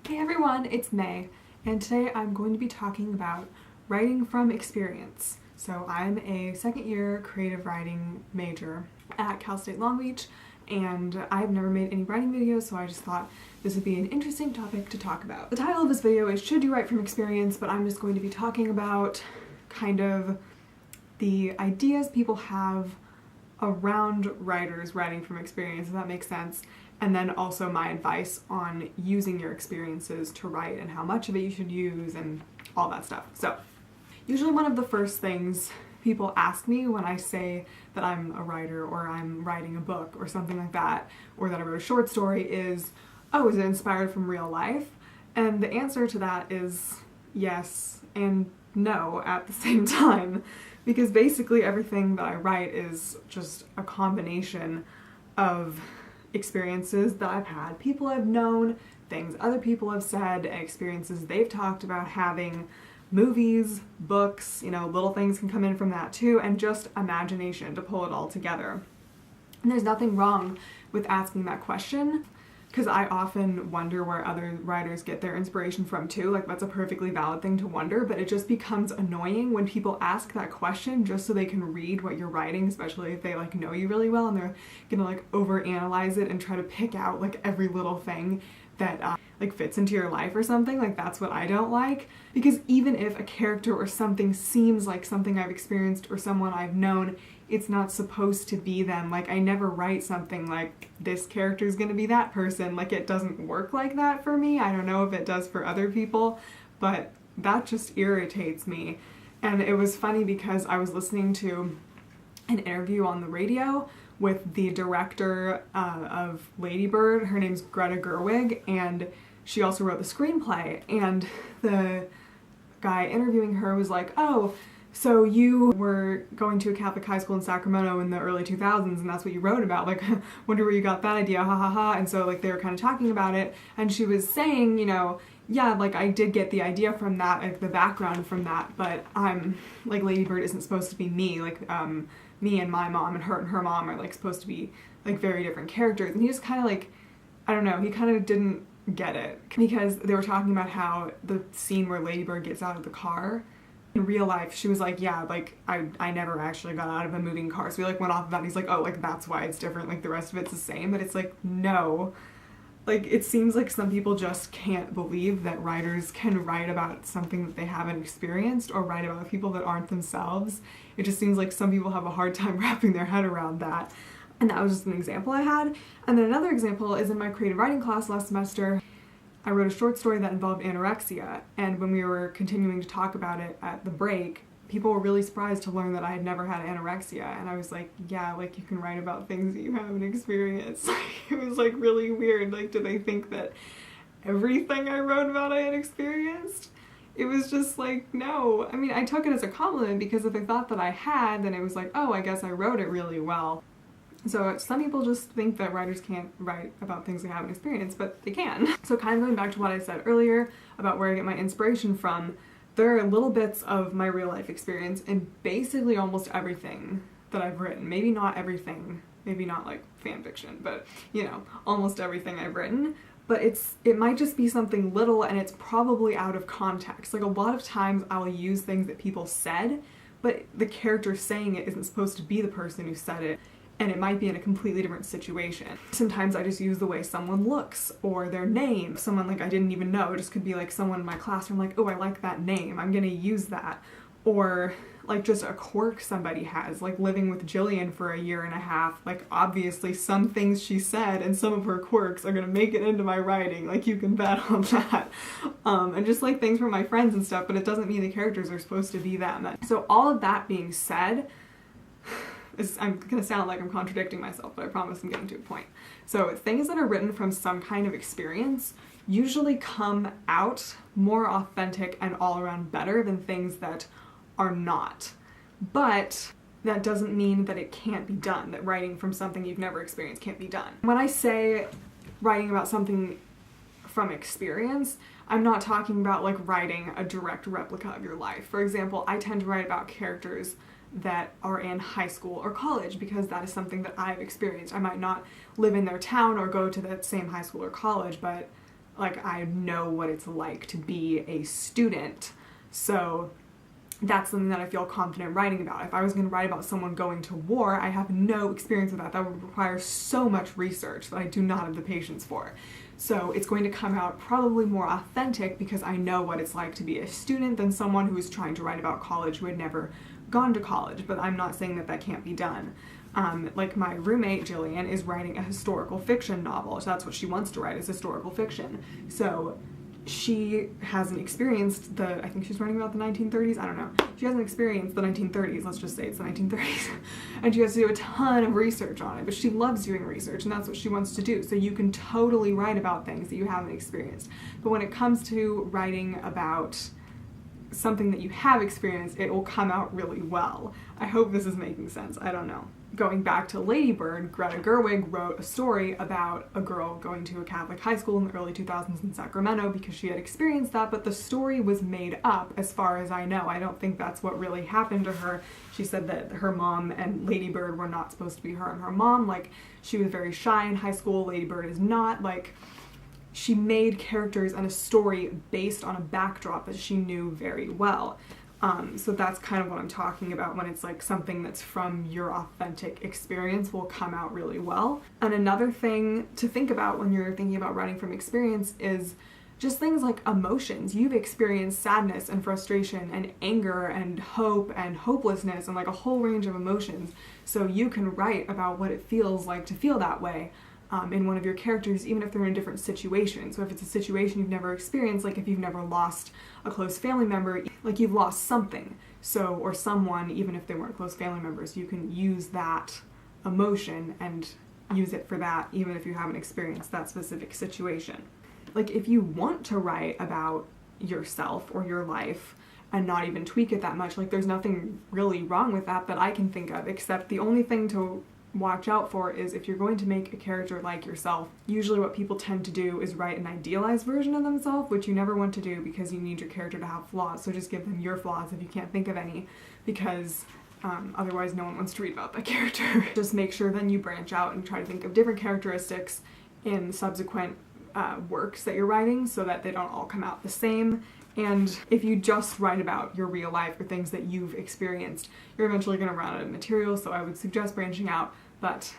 Hey everyone, it's May, and today I'm going to be talking about writing from experience. So I'm a second year creative writing major at Cal State Long Beach, and I've never made any writing videos, so I just thought this would be an interesting topic to talk about. The title of this video is Should You Write from Experience, but I'm just going to be talking about kind of the ideas people have around writers writing from experience, if that makes sense, and then also my advice on using your experiences to write and how much of it you should use and all that stuff. So, usually one of the first things people ask me when I say that I'm a writer or I'm writing a book or something like that, or that I wrote a short story is, oh, is it inspired from real life? And the answer to that is yes and no at the same time, because basically everything that I write is just a combination of experiences that I've had, people I've known, things other people have said, and experiences they've talked about having, movies, books, little things can come in from that too, and just imagination to pull it all together. And there's nothing wrong with asking that question, because I often wonder where other writers get their inspiration from too. Like, that's a perfectly valid thing to wonder, but it just becomes annoying when people ask that question just so they can read what you're writing, especially if they know you really well and they're gonna overanalyze it and try to pick out every little thing that fits into your life or something. That's what I don't like, because even if a character or something seems like something I've experienced or someone I've known, it's not supposed to be them. I never write something like, this character's gonna be that person. It doesn't work like that for me. I don't know if it does for other people, but that just irritates me. And it was funny because I was listening to an interview on the radio with the director of Lady Bird. Her name's Greta Gerwig, and she also wrote the screenplay. And the guy interviewing her was like, oh, so you were going to a Catholic high school in Sacramento in the early 2000s, and that's what you wrote about. Wonder where you got that idea, ha ha ha. And so they were kind of talking about it, and she was saying, yeah, I did get the idea from that, the background from that, but Lady Bird isn't supposed to be me. Me and my mom and her mom are supposed to be very different characters. And he just kind of I don't know, he kind of didn't get it, because they were talking about how the scene where Lady Bird gets out of the car, in real life, she was like, yeah, I never actually got out of a moving car. So we went off of that, and he's like, oh, that's why it's different. The rest of it's the same. But it's no. It seems like some people just can't believe that writers can write about something that they haven't experienced or write about people that aren't themselves. It just seems like some people have a hard time wrapping their head around that. And that was just an example I had. And then another example is in my creative writing class last semester. I wrote a short story that involved anorexia, and when we were continuing to talk about it at the break, people were really surprised to learn that I had never had anorexia, and I was like, yeah, you can write about things that you haven't experienced. It was really weird. Do they think that everything I wrote about I had experienced? It was just no. I mean, I took it as a compliment, because if I thought that I had, then it was oh, I guess I wrote it really well. So some people just think that writers can't write about things they haven't experienced, but they can. So kind of going back to what I said earlier about where I get my inspiration from, there are little bits of my real life experience in basically almost everything that I've written. Maybe not everything, maybe not fan fiction, but almost everything I've written. But it might just be something little, and it's probably out of context. A lot of times I'll use things that people said, but the character saying it isn't supposed to be the person who said it, and it might be in a completely different situation. Sometimes I just use the way someone looks, or their name. Someone I didn't even know. It just could be someone in my classroom, oh, I like that name, I'm gonna use that. Or just a quirk somebody has, living with Jillian for a year and a half. Obviously some things she said and some of her quirks are gonna make it into my writing. You can bet on that. And just things from my friends and stuff, but it doesn't mean the characters are supposed to be them. So all of that being said, I'm gonna sound like I'm contradicting myself, but I promise I'm getting to a point. So things that are written from some kind of experience usually come out more authentic and all around better than things that are not. But that doesn't mean that it can't be done, that writing from something you've never experienced can't be done. When I say writing about something from experience, I'm not talking about writing a direct replica of your life. For example, I tend to write about characters that are in high school or college, because that is something that I've experienced. I might not live in their town or go to that same high school or college, but Like, I know what it's like to be a student. So that's something that I feel confident writing about. If I was going to write about someone going to war, I have no experience with that. That would require so much research that I do not have the patience for. So it's going to come out probably more authentic because I know what it's like to be a student than someone who is trying to write about college who had never gone to college. But I'm not saying that that can't be done. Like my roommate, Jillian, is writing a historical fiction novel. So that's what she wants to write, is historical fiction. So she hasn't experienced I think she's writing about the 1930s, I don't know. She hasn't experienced the 1930s, let's just say it's the 1930s. And she has to do a ton of research on it, but she loves doing research and that's what she wants to do. So you can totally write about things that you haven't experienced. But when it comes to writing about something that you have experienced, it will come out really well. I hope this is making sense, I don't know. Going back to Lady Bird, Greta Gerwig wrote a story about a girl going to a Catholic high school in the early 2000s in Sacramento because she had experienced that, but the story was made up as far as I know. I don't think that's what really happened to her. She said that her mom and Lady Bird were not supposed to be her and her mom. Like, she was very shy in high school, Lady Bird is not. Like, she made characters and a story based on a backdrop that she knew very well. So that's kind of what I'm talking about when it's like something that's from your authentic experience will come out really well. And another thing to think about when you're thinking about writing from experience is just things like emotions. You've experienced sadness and frustration and anger and hope and hopelessness and like a whole range of emotions. So you can write about what it feels like to feel that way. In one of your characters, even if they're in a different situation. So if it's a situation you've never experienced, like if you've never lost a close family member, like you've lost something, so, or someone, even if they weren't close family members, you can use that emotion and use it for that, even if you haven't experienced that specific situation. Like, if you want to write about yourself or your life and not even tweak it that much, like there's nothing really wrong with that I can think of, except the only thing to watch out for is if you're going to make a character like yourself, usually what people tend to do is write an idealized version of themselves, which you never want to do because you need your character to have flaws. So just give them your flaws if you can't think of any, because otherwise no one wants to read about that character. Just make sure then you branch out and try to think of different characteristics in subsequent works that you're writing so that they don't all come out the same. And if you just write about your real life or things that you've experienced, you're eventually going to run out of material, so I would suggest branching out. But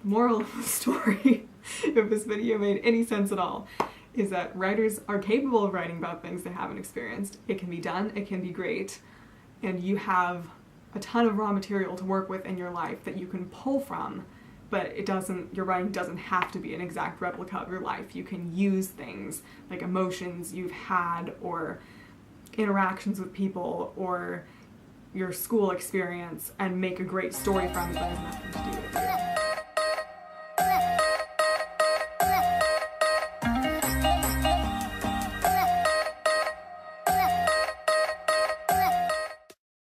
the moral of the story, if this video made any sense at all, is that writers are capable of writing about things they haven't experienced. It can be done, it can be great, and you have a ton of raw material to work with in your life that you can pull from, but your writing doesn't have to be an exact replica of your life. You can use things like emotions you've had or interactions with people or your school experience and make a great story from it that has nothing to do with you.